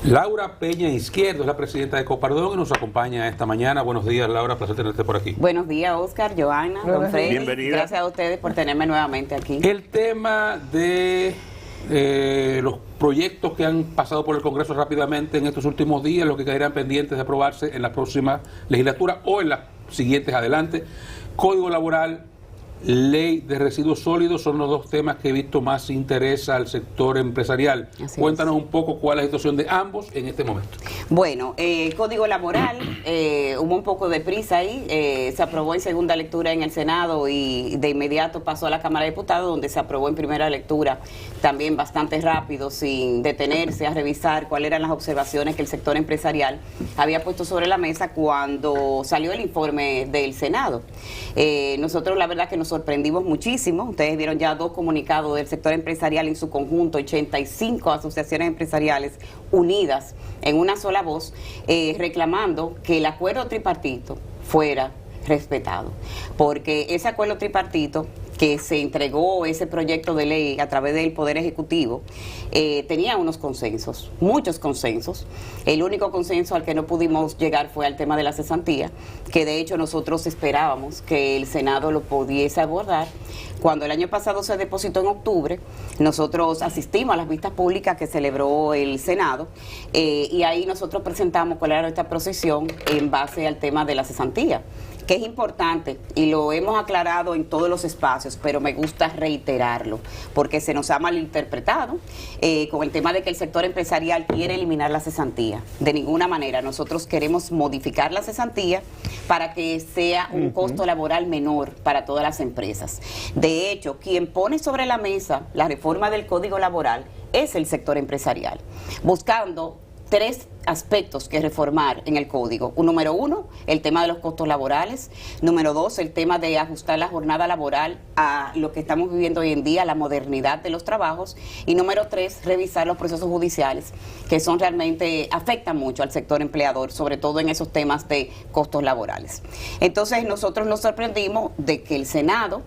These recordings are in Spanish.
Laura Peña Izquierdo es la presidenta de Copardón y nos acompaña esta mañana. Buenos días, Laura, placer tenerte por aquí. Buenos días, Oscar, Joana, don Freddy. Bienvenida. Gracias a ustedes por tenerme nuevamente aquí. El tema de los proyectos que han pasado por el Congreso rápidamente en estos últimos días, los que caerán pendientes de aprobarse en la próxima legislatura o en las siguientes adelante. Código laboral, ley de residuos sólidos son los dos temas que he visto más interés al sector empresarial. Así Cuéntanos es. un poco cuál es la situación de ambos en este momento. Bueno, Código Laboral, hubo un poco de prisa ahí, se aprobó en segunda lectura en el Senado y de inmediato pasó a la Cámara de Diputados, donde se aprobó en primera lectura también bastante rápido, sin detenerse a revisar cuáles eran las observaciones que el sector empresarial había puesto sobre la mesa cuando salió el informe del Senado. Nosotros la verdad que nos sorprendimos muchísimo. Ustedes vieron ya 2 comunicados del sector empresarial en su conjunto, 85 asociaciones empresariales unidas en una sola voz, reclamando que el acuerdo tripartito fuera respetado, porque ese acuerdo tripartito que se entregó, ese proyecto de ley a través del Poder Ejecutivo, tenía unos consensos, muchos consensos. El único consenso al que no pudimos llegar fue al tema de la cesantía, que de hecho nosotros esperábamos que el Senado lo pudiese abordar. Cuando el año pasado se depositó en octubre, nosotros asistimos a las vistas públicas que celebró el Senado, y ahí nosotros presentamos cuál era nuestra posición en base al tema de la cesantía, que es importante y lo hemos aclarado en todos los espacios, pero me gusta reiterarlo porque se nos ha malinterpretado con el tema de que el sector empresarial quiere eliminar la cesantía. De ninguna manera, nosotros queremos modificar la cesantía para que sea un costo laboral menor para todas las empresas. De hecho, quien pone sobre la mesa la reforma del Código Laboral es el sector empresarial, buscando 3 aspectos que reformar en el código. Número 1, el tema de los costos laborales. Número 2, el tema de ajustar la jornada laboral a lo que estamos viviendo hoy en día, la modernidad de los trabajos. Y número 3, revisar los procesos judiciales, que son realmente, afectan mucho al sector empleador, sobre todo en esos temas de costos laborales. Entonces nosotros nos sorprendimos de que el Senado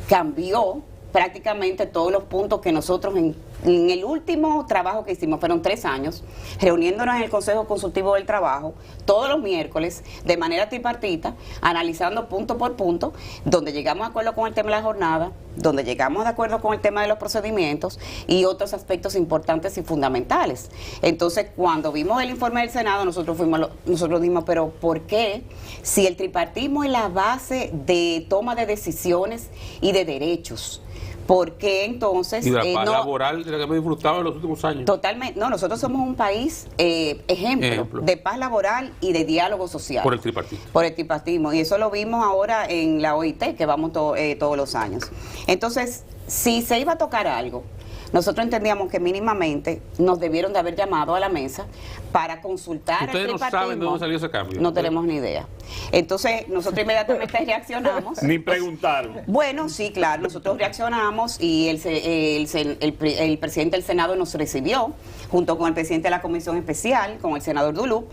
cambió prácticamente todos los puntos que nosotros en el último trabajo que hicimos, fueron 3 años, reuniéndonos en el Consejo Consultivo del Trabajo, todos los miércoles, de manera tripartita, analizando punto por punto, donde llegamos de acuerdo con el tema de la jornada, donde llegamos de acuerdo con el tema de los procedimientos y otros aspectos importantes y fundamentales. Entonces, cuando vimos el informe del Senado, nosotros dijimos, pero ¿por qué? Si el tripartismo es la base de toma de decisiones y de derechos, ¿por qué entonces? Y la paz laboral de la que hemos disfrutado en los últimos años. Totalmente. No, nosotros somos un país ejemplo de paz laboral y de diálogo social. Por el tripartito. Por el tripartismo. Y eso lo vimos ahora en la OIT, que vamos todos los años. Entonces, si se iba a tocar algo, nosotros entendíamos que mínimamente nos debieron de haber llamado a la mesa para consultar. Ustedes no saben de dónde salió ese cambio. No tenemos ni idea. Entonces, nosotros inmediatamente reaccionamos. Ni preguntaron. Bueno, sí, claro, nosotros reaccionamos y el presidente del Senado nos recibió, junto con el presidente de la Comisión Especial, con el senador Dulup,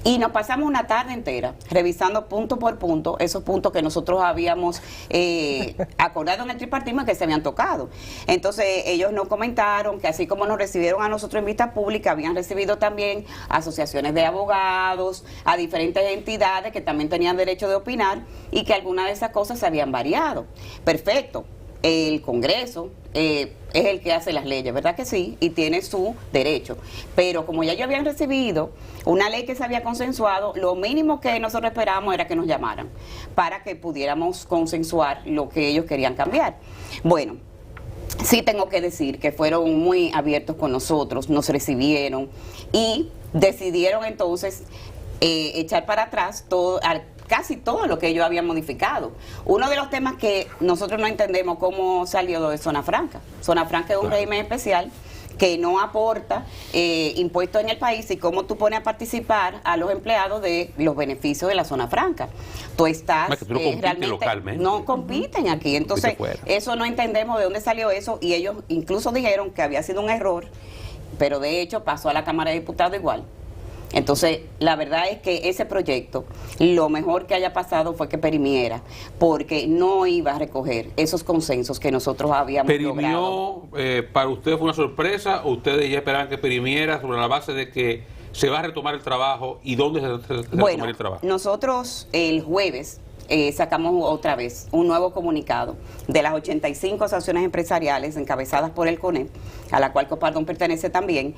y nos pasamos una tarde entera revisando punto por punto esos puntos que nosotros habíamos acordado en el tripartismo y que se habían tocado. Entonces ellos nos comentaron que así como nos recibieron a nosotros en vista pública, habían recibido también asociaciones de abogados, a diferentes entidades que también tenían derecho de opinar y que algunas de esas cosas se habían variado. Perfecto. El Congreso es el que hace las leyes, ¿verdad que sí? Y tiene su derecho. Pero como ya ellos habían recibido una ley que se había consensuado, lo mínimo que nosotros esperábamos era que nos llamaran para que pudiéramos consensuar lo que ellos querían cambiar. Bueno, sí tengo que decir que fueron muy abiertos con nosotros, nos recibieron y decidieron entonces echar para atrás casi todo lo que ellos habían modificado. Uno de los temas que nosotros no entendemos cómo salió de Zona Franca. Zona Franca es un régimen especial que no aporta impuestos en el país y cómo tú pones a participar a los empleados de los beneficios de la Zona Franca. Tú estás tú no realmente localmente. No compiten aquí. Entonces, eso no entendemos de dónde salió eso y ellos incluso dijeron que había sido un error, pero de hecho pasó a la Cámara de Diputados igual. Entonces, la verdad es que ese proyecto, lo mejor que haya pasado fue que perimiera, porque no iba a recoger esos consensos que nosotros habíamos logrado. ¿Para usted fue una sorpresa o ustedes ya esperaban que perimiera sobre la base de que se va a retomar el trabajo y dónde se retomará el trabajo. Nosotros el jueves sacamos otra vez un nuevo comunicado de las 85 asociaciones empresariales encabezadas por el CONEP, a la cual Copardón pertenece también,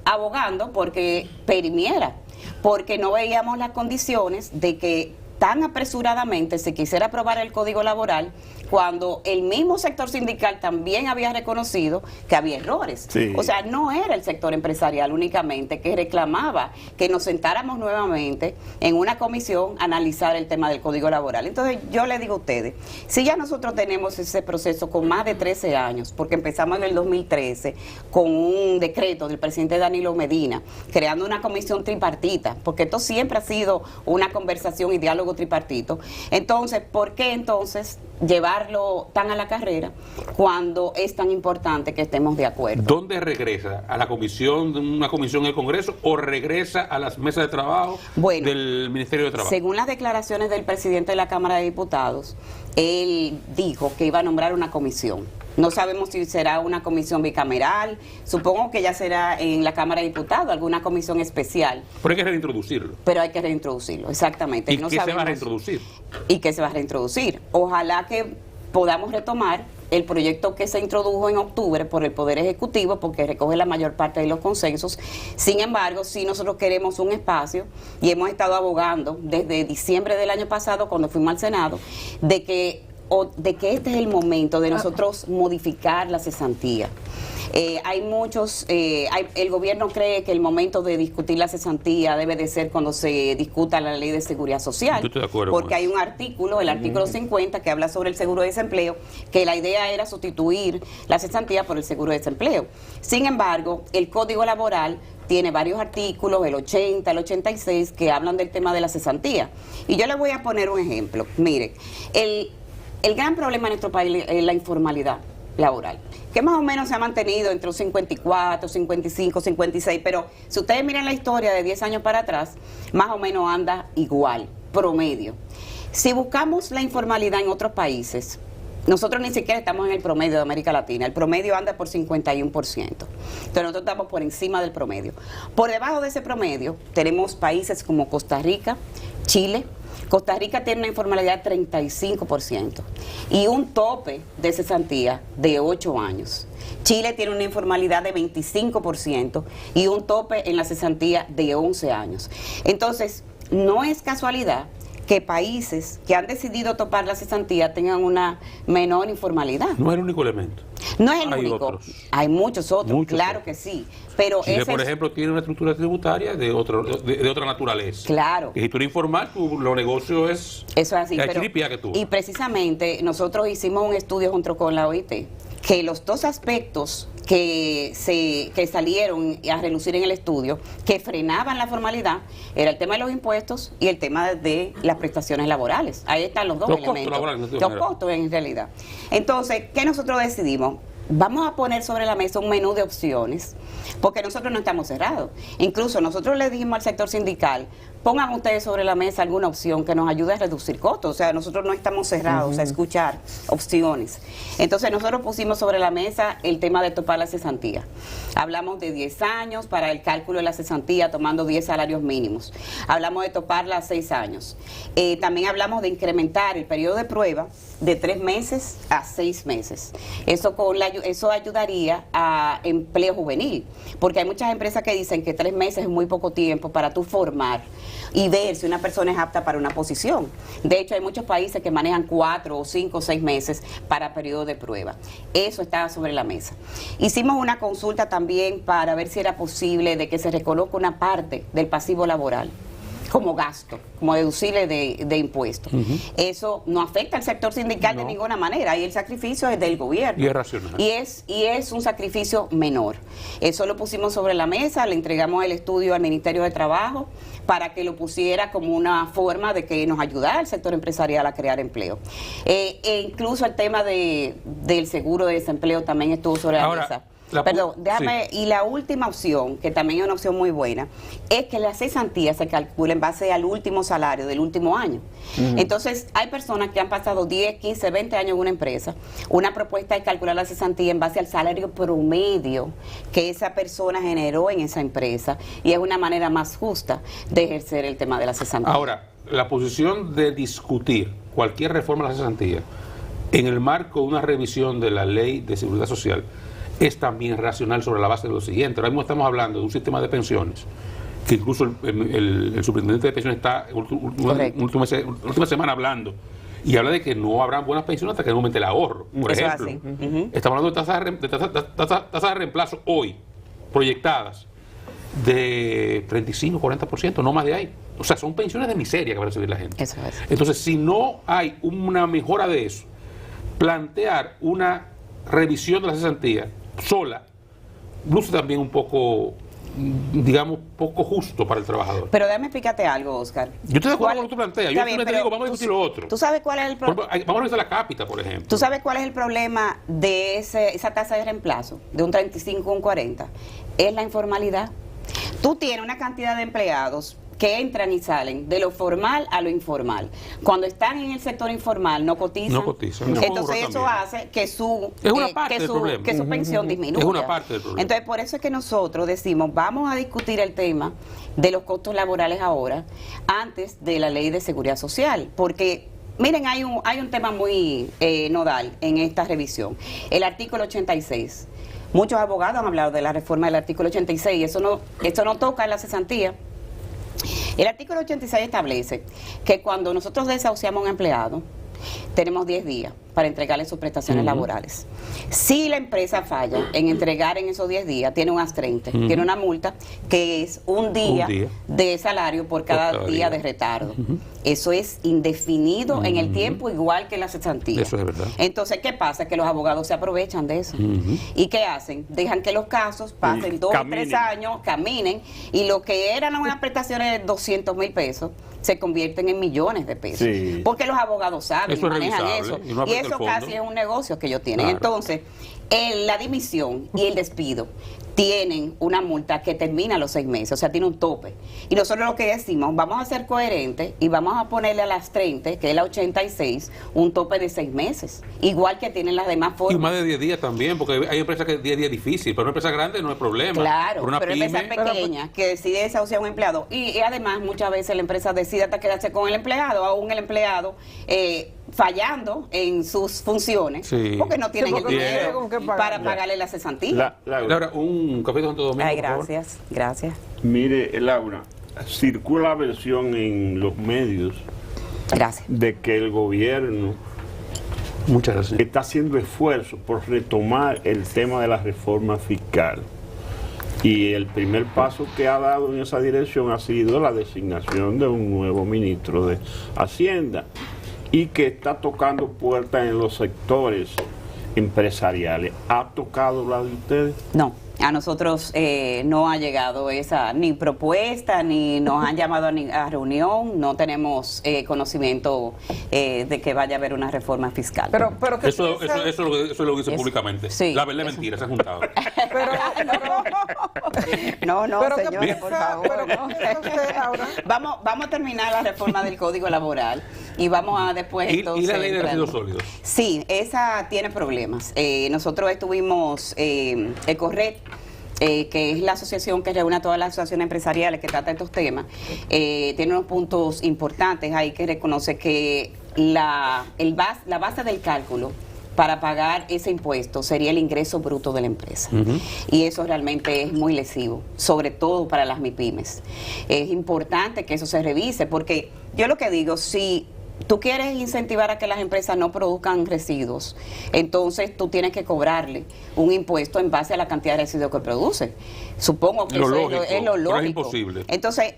abogando porque perimiera, porque no veíamos las condiciones de que tan apresuradamente se quisiera aprobar el Código Laboral cuando el mismo sector sindical también había reconocido que había errores. Sí. O sea, no era el sector empresarial únicamente que reclamaba que nos sentáramos nuevamente en una comisión a analizar el tema del Código Laboral. Entonces, yo le digo a ustedes, si ya nosotros tenemos ese proceso con más de 13 años, porque empezamos en el 2013 con un decreto del presidente Danilo Medina, creando una comisión tripartita, porque esto siempre ha sido una conversación y diálogo tripartito. Entonces, ¿por qué entonces llevarlo tan a la carrera cuando es tan importante que estemos de acuerdo? ¿Dónde regresa? ¿A la comisión, una comisión del Congreso, o regresa a las mesas de trabajo del Ministerio de Trabajo? Según las declaraciones del presidente de la Cámara de Diputados, él dijo que iba a nombrar una comisión. No sabemos si será una comisión bicameral, supongo que ya será en la Cámara de Diputados, alguna comisión especial. Pero hay que reintroducirlo. Pero hay que reintroducirlo, exactamente. ¿Y no qué sabemos, se va a reintroducir? ¿Y qué se va a reintroducir? Ojalá que podamos retomar el proyecto que se introdujo en octubre por el Poder Ejecutivo, porque recoge la mayor parte de los consensos. Sin embargo, sí nosotros queremos un espacio, y hemos estado abogando desde diciembre del año pasado, cuando fuimos al Senado, de que este es el momento de nosotros modificar la cesantía. Hay muchos, el gobierno cree que el momento de discutir la cesantía debe de ser cuando se discuta la ley de seguridad social. Yo estoy de acuerdo porque hay un artículo, el artículo 50, que habla sobre el seguro de desempleo, que la idea era sustituir la cesantía por el seguro de desempleo. Sin embargo, el Código Laboral tiene varios artículos, el 80, el 86, que hablan del tema de la cesantía. Y yo les voy a poner un ejemplo. Mire, el gran problema en nuestro país es la informalidad laboral, que más o menos se ha mantenido entre los 54, 55, 56, pero si ustedes miran la historia de 10 años para atrás, más o menos anda igual, promedio. Si buscamos la informalidad en otros países, nosotros ni siquiera estamos en el promedio de América Latina, el promedio anda por 51%, entonces nosotros estamos por encima del promedio. Por debajo de ese promedio tenemos países como Costa Rica, Chile. Costa Rica tiene una informalidad de 35% y un tope de cesantía de 8 años. Chile tiene una informalidad de 25% y un tope en la cesantía de 11 años. Entonces, no es casualidad que países que han decidido topar la cesantía tengan una menor informalidad. No es el único elemento. No es el Hay único. otros. Hay muchos otros, claro que sí. Pero Chile, por ejemplo, tiene una estructura tributaria de otra naturaleza. Claro. Que si tú eres informal, los negocios es... Eso es así. Y precisamente nosotros hicimos un estudio junto con la OIT, que los dos aspectos que salieron a relucir en el estudio, que frenaban la formalidad, era el tema de los impuestos y el tema de las prestaciones laborales. Ahí están los dos elementos. Los costos en realidad. Entonces, ¿qué nosotros decidimos? Vamos a poner sobre la mesa un menú de opciones, porque nosotros no estamos cerrados. Incluso nosotros le dijimos al sector sindical, pongan ustedes sobre la mesa alguna opción que nos ayude a reducir costos. O sea, nosotros no estamos cerrados a escuchar opciones. Entonces nosotros pusimos sobre la mesa el tema de topar la cesantía. Hablamos de 10 años para el cálculo de la cesantía, tomando 10 salarios mínimos. Hablamos de toparla a 6 años. También hablamos de incrementar el periodo de prueba de 3 meses a 6 meses. Eso ayudaría a empleo juvenil, porque hay muchas empresas que dicen que 3 meses es muy poco tiempo para tú formar y ver si una persona es apta para una posición. De hecho, hay muchos países que manejan 4 o 5 o 6 meses para periodo de prueba. Eso estaba sobre la mesa. Hicimos una consulta también para ver si era posible de que se reconozca una parte del pasivo laboral como gasto, como deducible de impuestos. Eso no afecta al sector sindical de ninguna manera, y el sacrificio es del gobierno. Y es racional. Y es un sacrificio menor. Eso lo pusimos sobre la mesa, le entregamos el estudio al Ministerio de Trabajo para que lo pusiera como una forma de que nos ayudara al sector empresarial a crear empleo. E incluso el tema del seguro de desempleo también estuvo sobre la mesa. Perdón, déjame, sí. Y la última opción, que también es una opción muy buena, es que las cesantías se calculen en base al último salario del último año. Entonces, hay personas que han pasado 10, 15, 20 años en una empresa. Una propuesta es calcular la cesantía en base al salario promedio que esa persona generó en esa empresa, y es una manera más justa de ejercer el tema de la cesantía. Ahora, la posición de discutir cualquier reforma de la cesantía en el marco de una revisión de la Ley de Seguridad Social es también racional sobre la base de lo siguiente. Ahora mismo estamos hablando de un sistema de pensiones que incluso el superintendente de pensiones está última semana hablando, y habla de que no habrá buenas pensiones hasta que no aumente el ahorro. Por ejemplo, estamos hablando de tasas de reemplazo hoy proyectadas de 35-40%, no más de ahí. O sea, son pensiones de miseria que va a recibir la gente. Eso es. Entonces, si no hay una mejora de eso, plantear una revisión de la cesantía sola luce también un poco, digamos, poco justo para el trabajador. Pero déjame explicarte algo, Oscar. Yo estoy de acuerdo con lo que tú planteas. Yo simplemente digo, vamos a discutir lo otro. ¿Tú sabes cuál es el problema? Vamos a revisar la cápita, por ejemplo. ¿Tú sabes cuál es el problema de esa tasa de reemplazo, de un 35 a un 40? Es la informalidad. Tú tienes una cantidad de empleados que entran y salen de lo formal a lo informal. Cuando están en el sector informal no cotizan. No cotizan. Entonces eso hace que su pensión disminuya. Es una parte del problema. Entonces por eso es que nosotros decimos, vamos a discutir el tema de los costos laborales ahora, antes de la Ley de Seguridad Social, porque miren, hay un tema muy nodal en esta revisión. El artículo 86. Muchos abogados han hablado de la reforma del artículo 86, esto no toca la cesantía. El artículo 86 establece que cuando nosotros desahuciamos a un empleado, tenemos 10 días para entregarle sus prestaciones laborales. Si la empresa falla en entregar en esos 10 días, tiene un AS-30, tiene una multa que es un día de salario por cada día de retardo. Eso es indefinido en el tiempo, igual que la cesantía. Eso es verdad. Entonces, ¿qué pasa? Que los abogados se aprovechan de eso. ¿Y qué hacen? Dejan que los casos pasen 2 o 3 años, caminen, y lo que eran unas prestaciones de 200,000 pesos se convierten en millones de pesos. Sí. Porque los abogados saben y manejan eso. Y eso casi es un negocio que ellos tienen. Claro. Entonces, la dimisión y el despido tienen una multa que termina a los 6 meses, o sea, tiene un tope. Y nosotros lo que decimos, vamos a ser coherentes y vamos a ponerle a las 30, que es la 86, un tope de 6 meses, igual que tienen las demás formas. Y más de 10 días también, porque hay empresas que 10 días es difícil, pero una empresa grande no hay problema. Claro, pero una empresa pequeña que decide desahuciar a un empleado, y además muchas veces la empresa decide hasta quedarse con el empleado, aún el empleado fallando en sus funciones, porque no tienen el dinero para pagarle la cesantía. Laura, un café de Santo Domingo. Ay, gracias, gracias. Mire, Laura, circula la versión en los medios de que el gobierno está haciendo esfuerzos por retomar el tema de la reforma fiscal. Y el primer paso que ha dado en esa dirección ha sido la designación de un nuevo ministro de Hacienda, y que está tocando puertas en los sectores empresariales. ¿Ha tocado la de ustedes? No, a nosotros no ha llegado esa ni propuesta, ni nos han llamado a reunión, no tenemos conocimiento de que vaya a haber una reforma fiscal. Pero eso es lo que dice públicamente. Sí, la verdad es mentira, se han juntado. No, señores, por favor. Vamos a terminar la reforma del Código Laboral y vamos a después entonces... ¿Y la ley de residuos sólidos? Sí, esa tiene problemas. Nosotros estuvimos Ecorred, que es la asociación que reúne a todas las asociaciones empresariales que trata estos temas, tiene unos puntos importantes ahí que reconoce que la base del cálculo para pagar ese impuesto sería el ingreso bruto de la empresa. Y eso realmente es muy lesivo, sobre todo para las MIPYMES. Es importante que eso se revise, porque yo lo que digo, si tú quieres incentivar a que las empresas no produzcan residuos, entonces tú tienes que cobrarle un impuesto en base a la cantidad de residuos que produce. Supongo que eso es lo lógico. Pero es imposible. Entonces,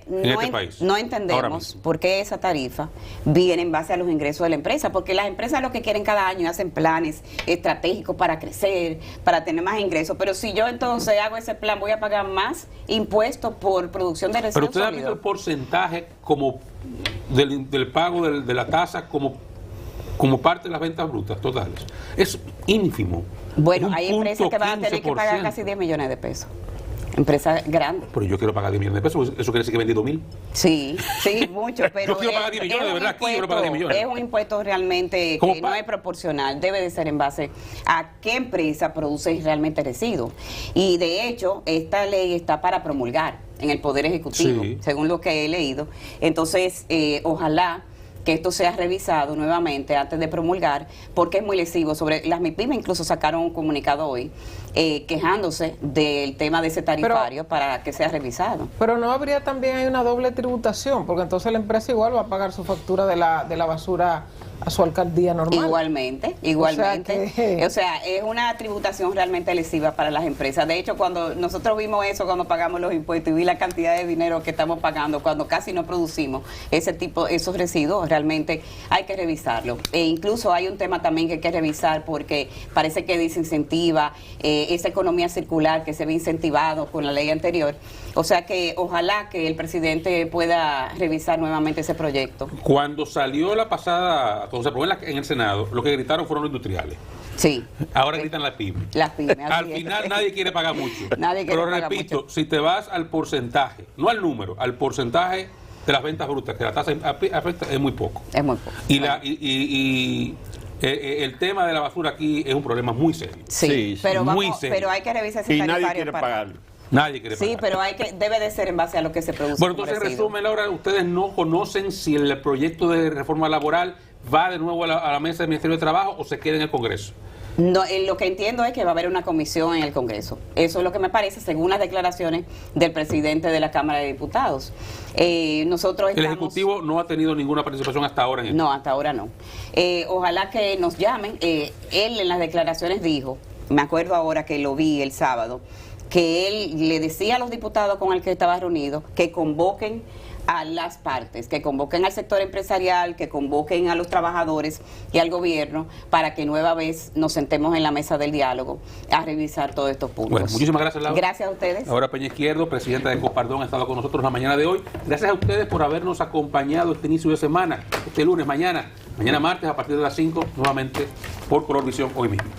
no entendemos por qué esa tarifa viene en base a los ingresos de la empresa, porque las empresas lo que quieren cada año hacen planes estratégicos para crecer, para tener más ingresos, pero si yo entonces hago ese plan, voy a pagar más impuestos por producción de residuos. Pero usted ha visto el porcentaje como del pago de la tasa como como parte de las ventas brutas totales. Es ínfimo. Bueno, hay empresas que van a tener que pagar casi 10 millones de pesos. Empresas grandes. Pero yo quiero pagar 10 millones de pesos, eso quiere decir que he vendido 1.000. Sí, mucho, pero yo quiero pagar 10 millones, de verdad, aquí quiero pagar 10 millones. Es un impuesto realmente que no es proporcional, debe de ser en base a qué empresa produce realmente residuos. Y de hecho, esta ley está para promulgar en el Poder Ejecutivo, según lo que he leído. Entonces, ojalá que esto sea revisado nuevamente antes de promulgar, porque es muy lesivo. Sobre las MIPYME incluso sacaron un comunicado hoy quejándose del tema de ese tarifario para que sea revisado. Pero no habría también hay una doble tributación, porque entonces la empresa igual va a pagar su factura de la basura a su alcaldía normal. Igualmente. O sea, es una tributación realmente lesiva para las empresas. De hecho, cuando nosotros vimos eso, cuando pagamos los impuestos y vi la cantidad de dinero que estamos pagando, cuando casi no producimos esos residuos, realmente hay que revisarlo. E incluso hay un tema también que hay que revisar porque parece que desincentiva esa economía circular que se ve incentivado con la ley anterior. O sea que ojalá que el presidente pueda revisar nuevamente ese proyecto. Cuando salió la pasada, cuando se aprobó en el Senado, lo que gritaron fueron los industriales. Sí. Ahora gritan las pymes. Las pymes. Al final nadie quiere pagar mucho. Nadie quiere Pero pagar repito, mucho. si te vas al porcentaje, no al número, al porcentaje de las ventas brutas que la tasa afecta, es muy poco. Es muy poco. Y el tema de la basura aquí es un problema muy serio. Sí, pero, pero hay que revisar ese tarifario. Y nadie quiere pagarlo. Nadie quiere pagar. Sí, pero debe de ser en base a lo que se produce. Bueno, entonces resumen, Laura, ustedes no conocen si el proyecto de reforma laboral va de nuevo a la mesa del Ministerio de Trabajo o se queda en el Congreso. No, lo que entiendo es que va a haber una comisión en el Congreso. Eso es lo que me parece, según las declaraciones del presidente de la Cámara de Diputados. Nosotros el Ejecutivo no ha tenido ninguna participación hasta ahora en esto. No, hasta ahora no. Ojalá que nos llamen. Él en las declaraciones dijo, me acuerdo ahora que lo vi el sábado, que él le decía a los diputados con el que estaba reunido que convoquen a las partes, que convoquen al sector empresarial, que convoquen a los trabajadores y al gobierno para que nueva vez nos sentemos en la mesa del diálogo a revisar todos estos puntos. Bueno, muchísimas gracias, Laura. Gracias a ustedes. Laura Peña Izquierdo, presidenta de Copardón, ha estado con nosotros la mañana de hoy. Gracias a ustedes por habernos acompañado este inicio de semana, este lunes, mañana martes a partir de las 5, nuevamente por Color Visión hoy mismo.